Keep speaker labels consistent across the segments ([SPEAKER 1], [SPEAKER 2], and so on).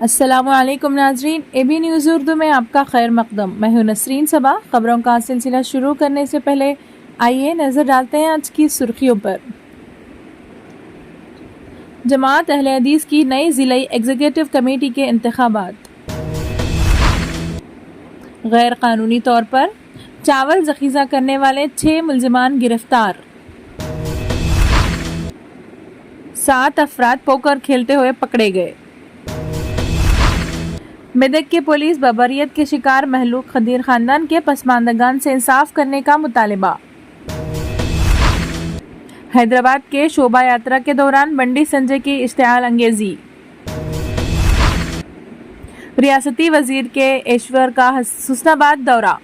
[SPEAKER 1] السلام علیکم ناظرین، اے بی نیوز اردو میں آپ کا خیر مقدم۔ میں ہوں نسرین صبا۔ خبروں کا سلسلہ شروع کرنے سے پہلے آئیے نظر ڈالتے ہیں آج کی سرخیوں پر۔ جماعت اہل حدیث کی نئی ضلعی ایگزیکٹو کمیٹی کے انتخابات۔ غیر قانونی طور پر چاول ذخیرہ کرنے والے 6 ملزمان گرفتار۔ 7 افراد پوکر کھیلتے ہوئے پکڑے گئے۔ میدک کی پولیس بربریت کے شکار مہلوک خدیر خاندان کے پسماندگان سے انصاف کرنے کا مطالبہ۔ حیدرآباد کے شوبھا یاترا کے دوران بنڈی سنجے کی اشتعال انگیزی۔ ریاستی وزیر کے ایشور کا حسن آباد دورہ۔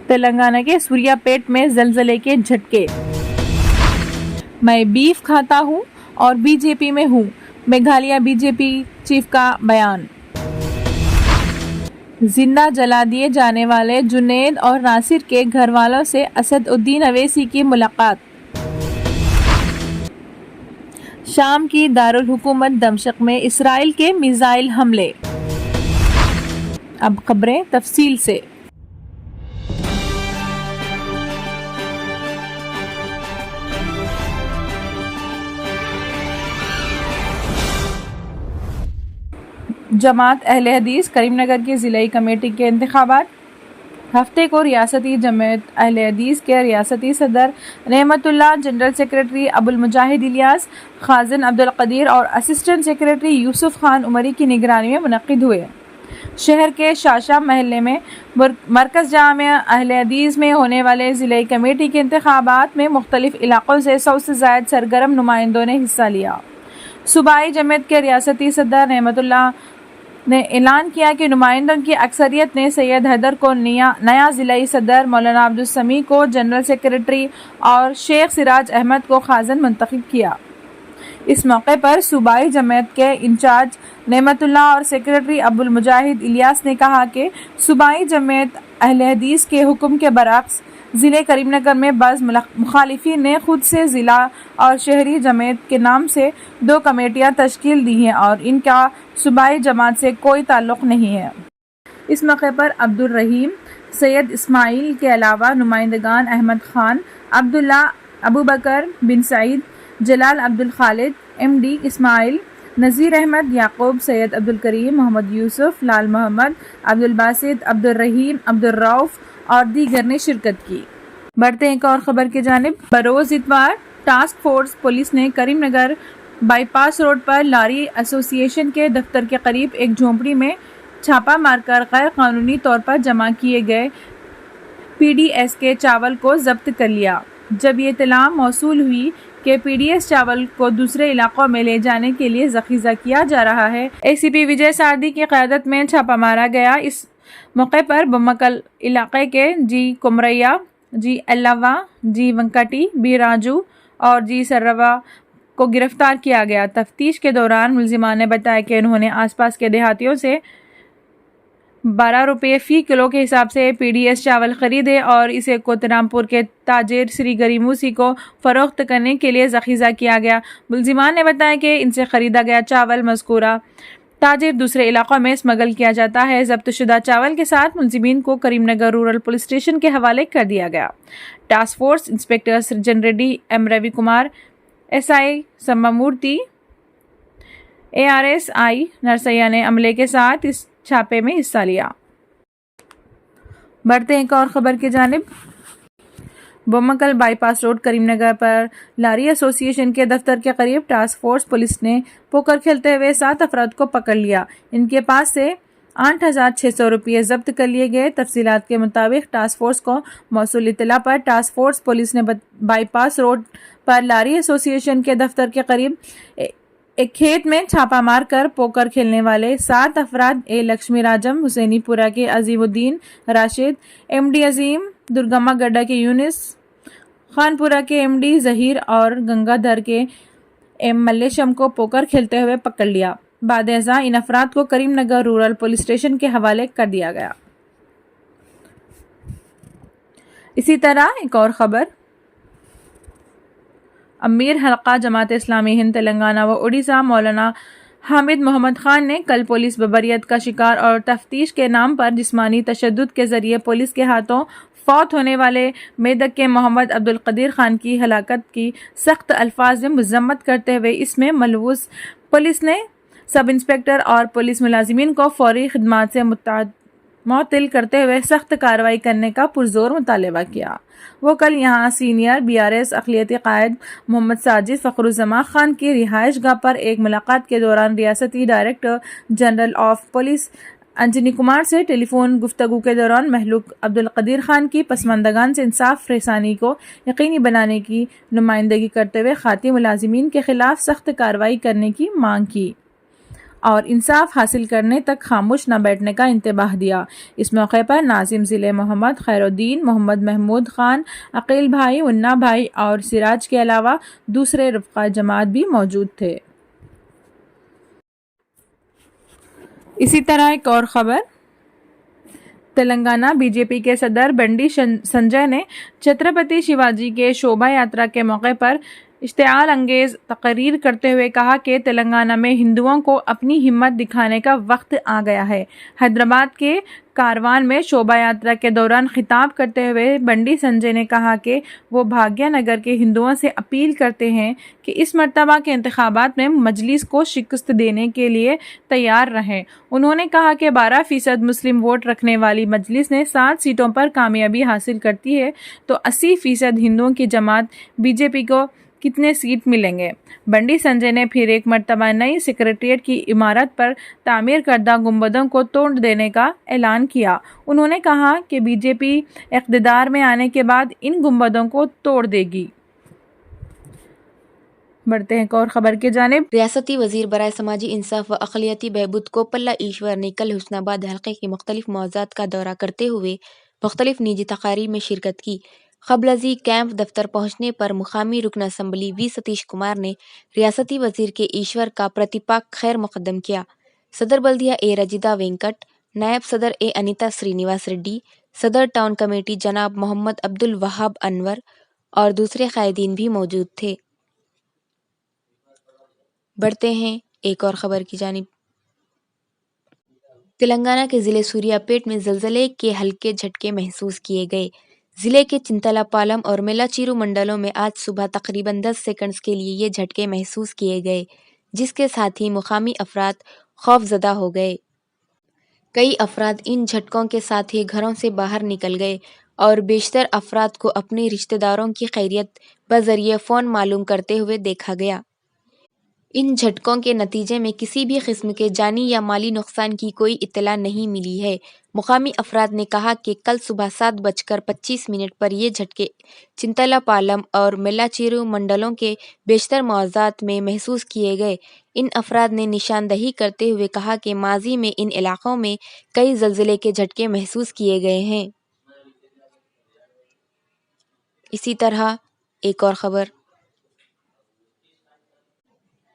[SPEAKER 1] تلنگانہ کے سوریا پیٹ میں زلزلے کے جھٹکے۔ میں بیف کھاتا ہوں اور بی جے پی میں ہوں، Meghalaya B J P chief کا بیان۔ زندہ جلا دیے جانے والے جنید اور ناصر کے گھر والوں سے اسد الدین اویسی کی ملاقات۔ شام کی دارالحکومت دمشق میں اسرائیل کے میزائل حملے۔ اب خبریں تفصیل سے۔ جماعت اہل حدیث کریم نگر کی ضلعی کمیٹی کے انتخابات ہفتے کو ریاستی جماعت اہل حدیث کے ریاستی صدر نعمت اللہ، جنرل سیکرٹری ابو المجاہد الیاس، خازن عبدالقدیر اور اسسٹنٹ سیکرٹری یوسف خان عمری کی نگرانی میں منعقد ہوئے۔ شہر کے شاشا محلے میں مرکز جامعہ اہل حدیث میں ہونے والے ضلعی کمیٹی کے انتخابات میں مختلف علاقوں سے 100 سے زائد سرگرم نمائندوں نے حصہ لیا۔ صوبائی جماعت کے ریاستی صدر نعمت اللہ نے اعلان کیا کہ نمائندوں کی اکثریت نے سید حیدر کو نیا ضلعی صدر، مولانا عبدالسمیع کو جنرل سیکرٹری اور شیخ سراج احمد کو خازن منتخب کیا۔ اس موقع پر صوبائی جماعت کے انچارج نعمت اللہ اور سیکرٹری ابو المجاہد الیاس نے کہا کہ صوبائی جماعت اہل حدیث کے حکم کے برعکس ضلع کریم نگر میں بعض مخالفین نے خود سے ضلع اور شہری جماعت کے نام سے 2 کمیٹیاں تشکیل دی ہیں اور ان کا صوبائی جماعت سے کوئی تعلق نہیں ہے۔ اس موقع پر عبدالرحیم سید اسماعیل کے علاوہ نمائندگان احمد خان، عبداللہ، ابوبکر بن سعید، جلال عبدالخالق، ایم ڈی اسماعیل، نذیر احمد، یعقوب، سید عبدالکریم، محمد یوسف، لال محمد، عبدالباسط، عبدالرحیم، عبدالرؤف اور دیگر نے شرکت کی۔ بڑھتے ہیں ایک اور خبر کی جانب۔ بروز اتوار ٹاسک فورس پولیس نے کریم نگر بائی پاس روڈ پر لاری ایسوسی ایشن کے دفتر کے قریب ایک جھونپڑی میں چھاپہ مار کر غیر قانونی طور پر جمع کیے گئے پی ڈی ایس کے چاول کو ضبط کر لیا۔ جب یہ اطلاع موصول ہوئی کہ پی ڈی ایس چاول کو دوسرے علاقوں میں لے جانے کے لیے ذخیرہ کیا جا رہا ہے، اے سی پی وجے ساردھی کی قیادت میں چھاپہ مارا گیا۔ اس موقع پر بمکل علاقے کے جی کمریا، جی ایلوا، جی ونکٹی، بی راجو اور جی سروا کو گرفتار کیا گیا۔ تفتیش کے دوران ملزمان نے بتایا کہ انہوں نے آس پاس کے دیہاتیوں سے 12 روپے فی کلو کے حساب سے پی ڈی ایس چاول خریدے اور اسے کوترامپور کے تاجر سری گریموسی کو فروخت کرنے کے لیے ذخیرہ کیا گیا۔ ملزمان نے بتایا کہ ان سے خریدا گیا چاول مذکورہ تاجر دوسرے علاقوں میں اسمگل کیا جاتا ہے۔ ضبط شدہ چاول کے ساتھ ملزمین کو Karimnagar rural police station کے حوالے کر دیا گیا۔ Task force inspector Sarjan Reddy, M Ravi Kumar, S I سما مورتی، اے آر ایس آئی نرسیا نے عملے کے ساتھ اس چھاپے میں حصہ لیا۔ بڑھتے ہیں ایک اور خبر کی جانب۔ بومکل بائی پاس روڈ کریم نگر پر لاری ایسوسی ایشن کے دفتر کے قریب ٹاسک فورس پولیس نے پوکر کھیلتے ہوئے 7 افراد کو پکڑ لیا۔ ان کے پاس سے 8,600 روپے ضبط کر لیے گئے۔ تفصیلات کے مطابق ٹاسک فورس کو موصول اطلاع پر ٹاسک فورس پولیس نے بائی پاس روڈ پر لاری ایسوسی ایشن کے دفتر کے قریب ایک کھیت میں چھاپہ مار کر پوکر کھیلنے والے 7 افراد اے لکشمی راجم، حسینی پورہ کے عظیم الدین راشد، ایم ڈی عظیم، درگما گڈا کے یونس، خانپورہ کے ایم ڈی ظہیر اور گنگا دھر کے ایم ملیشم کو پوکر کھیلتے ہوئے پکڑ لیا۔ بعد ازاں ان افراد کو Karimnagar rural police station کے حوالے کر دیا گیا۔ اسی طرح ایک اور خبر۔ امیر حلقہ جماعت اسلامی ہند تلنگانہ و اڈیشہ مولانا حامد محمد خان نے کل پولیس ببریت کا شکار اور تفتیش کے نام پر جسمانی تشدد کے ذریعے پولیس کے ہاتھوں فوت ہونے والے میدک کے محمد عبدالقدیر خان کی ہلاکت کی سخت الفاظ میں مذمت کرتے ہوئے اس میں ملوث پولیس نے سب انسپکٹر اور پولیس ملازمین کو فوری خدمات سے معطل کرتے ہوئے سخت کارروائی کرنے کا پرزور مطالبہ کیا۔ وہ کل یہاں سینئر BRS اقلیتی قائد محمد ساجد فخرالزمان خان کی رہائش گاہ پر ایک ملاقات کے دوران ریاستی director general of police Anjani Kumar سے ٹیلی فون گفتگو کے دوران مہلوک عبدالقدیر خان کی پسماندگان سے انصاف رسانی کو یقینی بنانے کی نمائندگی کرتے ہوئے خاطی ملازمین کے خلاف سخت کارروائی کرنے کی مانگ کی اور انصاف حاصل کرنے تک خاموش نہ بیٹھنے کا انتباہ دیا۔ اس موقع پر ناظم ضلع محمد خیر الدین، محمد محمود خان، عقیل بھائی، منا بھائی اور سراج کے علاوہ دوسرے رفقا جماعت بھی موجود تھے۔ اسی طرح ایک اور خبر، تلنگانہ BJP کے صدر بنڈی سنجے نے چھترپتی شیواجی کے شوبھا یاترا کے موقع پر اشتعال انگیز تقریر کرتے ہوئے کہا کہ تلنگانہ میں ہندوؤں کو اپنی ہمت دکھانے کا وقت آ گیا ہے۔ حیدرآباد کے کاروان میں شوبھا یاترا کے دوران خطاب کرتے ہوئے بنڈی سنجے نے کہا کہ وہ بھاگیہ نگر کے ہندوؤں سے اپیل کرتے ہیں کہ اس مرتبہ کے انتخابات میں مجلس کو شکست دینے کے لیے تیار رہیں۔ انہوں نے کہا کہ 12% مسلم ووٹ رکھنے والی مجلس نے 7 سیٹوں پر کامیابی حاصل کرتی ہے تو 80% ہندوؤں کی جماعت BJP کو کتنے سیٹ ملیں گے۔ بنڈی سنجے نے پھر ایک مرتبہ نئی سکریٹریٹ کی عمارت پر تعمیر کردہ گنبدوں کو توڑ دینے کا اعلان کیا۔ انہوں نے کہا کہ BJP اقتدار میں آنے کے بعد ان گنبدوں کو توڑ دے گی۔ بڑھتے ہیں ایک اور خبر کی جانب۔
[SPEAKER 2] ریاستی وزیر برائے سماجی انصاف و اقلیتی بہبود کوپلہ ایشور نے کل حسن آباد حلقے کے مختلف موضوعات کا دورہ کرتے ہوئے مختلف نجی تقاریب میں شرکت کی۔ قبل ازیں کیمپ دفتر پہنچنے پر مقامی رکن اسمبلی وی ستیش کمار نے ریاستی وزیر کے ایشور کا پرتیپاک خیر مقدم کیا۔ صدر بلدیہ اے رجیتا وینکٹ، نائب صدر اے انیتا سرینیواس ریڈی، صدر ٹاؤن کمیٹی جناب محمد عبد الوہاب انور اور دوسرے قائدین بھی موجود تھے۔ بڑھتے ہیں ایک اور خبر کی جانب۔ تلنگانہ کے ضلع سوریا پیٹ میں زلزلے کے ہلکے جھٹکے محسوس کیے گئے۔ ضلع کے چنتلا پالم اور میلاچیرو منڈلوں میں آج صبح تقریباً 10 سیکنڈز کے لیے یہ جھٹکے محسوس کیے گئے، جس کے ساتھ ہی مقامی افراد خوف زدہ ہو گئے۔ کئی افراد ان جھٹکوں کے ساتھ ہی گھروں سے باہر نکل گئے اور بیشتر افراد کو اپنے رشتہ داروں کی خیریت بذریعہ فون معلوم کرتے ہوئے دیکھا گیا۔ ان جھٹکوں کے نتیجے میں کسی بھی قسم کے جانی یا مالی نقصان کی کوئی اطلاع نہیں ملی ہے۔ مقامی افراد نے کہا کہ کل صبح 7:25 پر یہ جھٹکے چنتلا پالم اور میلاچیرو منڈلوں کے بیشتر موضوعات میں محسوس کیے گئے۔ ان افراد نے نشاندہی کرتے ہوئے کہا کہ ماضی میں ان علاقوں میں کئی زلزلے کے جھٹکے محسوس کیے گئے ہیں۔ اسی طرح ایک اور خبر،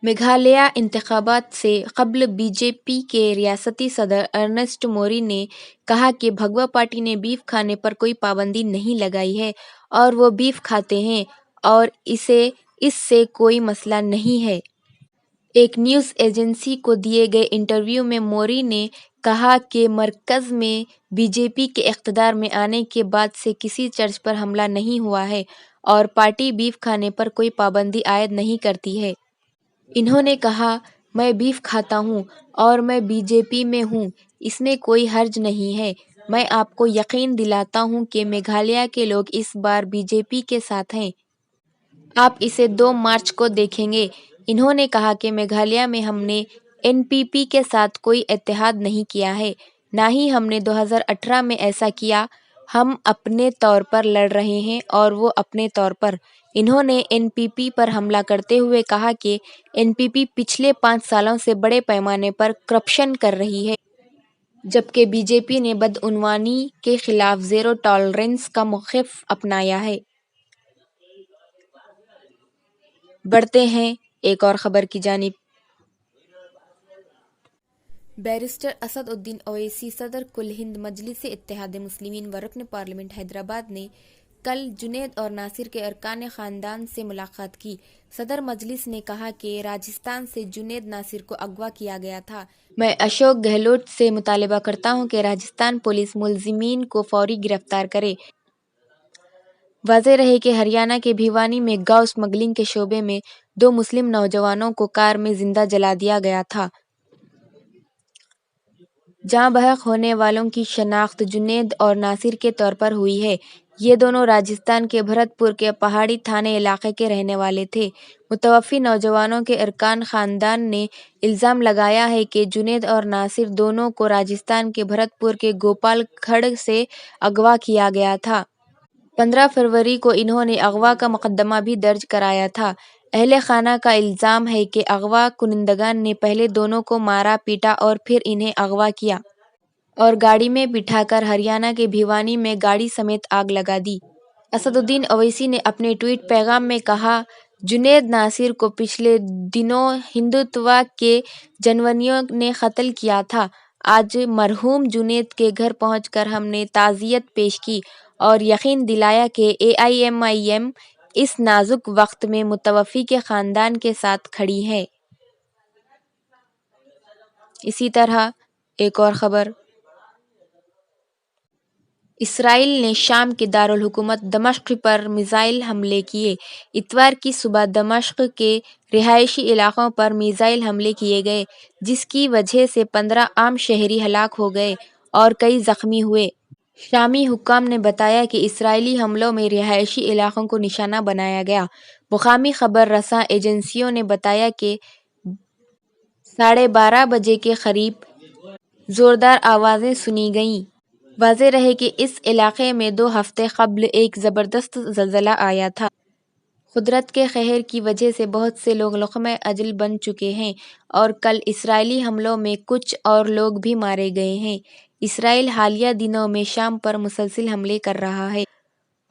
[SPEAKER 2] میگھالیہ انتخابات سے قبل BJP کے ریاستی صدر ارنسٹ موری نے کہا کہ بھگوا پارٹی نے بیف کھانے پر کوئی پابندی نہیں لگائی ہے اور وہ بیف کھاتے ہیں اور اس سے کوئی مسئلہ نہیں ہے۔ ایک نیوز ایجنسی کو دیے گئے انٹرویو میں موری نے کہا کہ مرکز میں BJP کے اقتدار میں آنے کے بعد سے کسی چرچ پر حملہ نہیں ہوا ہے اور پارٹی بیف کھانے پر کوئی پابندی عائد نہیں کرتی ہے۔ انہوں نے کہا، میں بیف کھاتا ہوں اور میں BJP میں ہوں، اس میں کوئی حرج نہیں ہے۔ میں آپ کو یقین دلاتا ہوں کہ میگھالیہ کے لوگ اس بار BJP کے ساتھ ہیں۔ آپ اسے 2 مارچ کو دیکھیں گے۔ انہوں نے کہا کہ میگھالیہ میں ہم نے NPP کے ساتھ کوئی اتحاد نہیں کیا ہے، نہ ہی ہم نے 2018 میں ایسا کیا۔ ہم اپنے طور پر لڑ رہے ہیں اور وہ اپنے طور پر۔ انہوں نے NPP پر حملہ کرتے ہوئے کہا کہ NPP پچھلے 5 سالوں سے بڑے پیمانے پر کرپشن کر رہی ہے، جبکہ BJP نے بدعنوانی کے خلاف زیرو ٹالرنس کا موقف اپنایا ہے۔ بڑھتے ہیں ایک اور خبر کی جانب۔ بیرسٹر اسد الدین اویسی، صدر کل ہند مجلس اتحاد مسلمین و رکن پارلیمنٹ حیدرآباد نے کل جنید اور ناصر کے ارکان خاندان سے ملاقات کی۔ صدر مجلس نے کہا کہ راجستھان سے جنید ناصر کو اغوا کیا گیا تھا۔ میں اشوک گہلوٹ سے مطالبہ کرتا ہوں کہ راجستھان پولیس ملزمین کو فوری گرفتار کرے۔ واضح رہے کہ ہریانہ کے بھیوانی میں گو اسمگلنگ کے شبے میں 2 مسلم نوجوانوں کو کار میں زندہ جلا دیا گیا تھا۔ جاں بحق ہونے والوں کی شناخت جنید اور ناصر کے طور پر ہوئی ہے۔ یہ دونوں راجستھان کے بھرت پور کے پہاڑی تھانے علاقے کے رہنے والے تھے۔ متوفی نوجوانوں کے ارکان خاندان نے الزام لگایا ہے کہ جنید اور ناصر دونوں کو راجستھان کے بھرت پور کے گوپال کھڑ سے اغوا کیا گیا تھا۔ 15 فروری کو انہوں نے اغوا کا مقدمہ بھی درج کرایا تھا۔ اہل خانہ کا الزام ہے کہ اغوا کنندگان نے پہلے دونوں کو مارا پیٹا اور پھر انہیں اغوا کیا اور گاڑی میں بٹھا کر ہریانہ کے بھیوانی میں گاڑی سمیت آگ لگا دی۔ اسد الدین اویسی نے اپنے ٹویٹ پیغام میں کہا، جنید ناصر کو پچھلے دنوں ہندوتوا کے جنونیوں نے قتل کیا تھا۔ آج مرحوم جنید کے گھر پہنچ کر ہم نے تعزیت پیش کی اور یقین دلایا کہ AIMIM اس نازک وقت میں متوفی کے خاندان کے ساتھ کھڑی ہے۔ اسی طرح ایک اور خبر، اسرائیل نے شام کے دارالحکومت دمشق پر میزائل حملے کیے۔ اتوار کی صبح دمشق کے رہائشی علاقوں پر میزائل حملے کیے گئے، جس کی وجہ سے 15 عام شہری ہلاک ہو گئے اور کئی زخمی ہوئے۔ شامی حکام نے بتایا کہ اسرائیلی حملوں میں رہائشی علاقوں کو نشانہ بنایا گیا۔ مقامی خبر رساں ایجنسیوں نے بتایا کہ 12:30 بجے کے قریب زوردار آوازیں سنی گئیں۔ واضح رہے کہ اس علاقے میں 2 ہفتے قبل ایک زبردست زلزلہ آیا تھا۔ قدرت کے قہر کی وجہ سے بہت سے لوگ لقمہ اجل بن چکے ہیں اور کل اسرائیلی حملوں میں کچھ اور لوگ بھی مارے گئے ہیں۔ اسرائیل حالیہ دنوں میں شام پر مسلسل حملے کر رہا ہے۔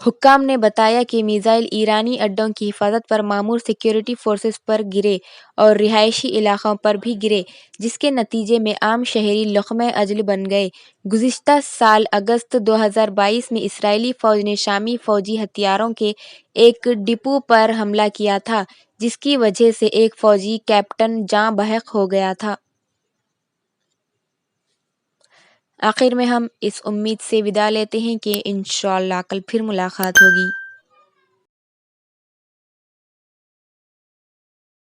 [SPEAKER 2] حکام نے بتایا کہ میزائل ایرانی اڈوں کی حفاظت پر مامور سیکورٹی فورسز پر گرے اور رہائشی علاقوں پر بھی گرے، جس کے نتیجے میں عام شہری لقمہ اجل بن گئے۔ گزشتہ سال اگست 2022 میں اسرائیلی فوج نے شامی فوجی ہتھیاروں کے ایک ڈپو پر حملہ کیا تھا، جس کی وجہ سے ایک فوجی کیپٹن جاں بحق ہو گیا تھا۔ آخر میں ہم اس امید سے وداع لیتے ہیں کہ انشاءاللہ کل پھر ملاقات ہوگی۔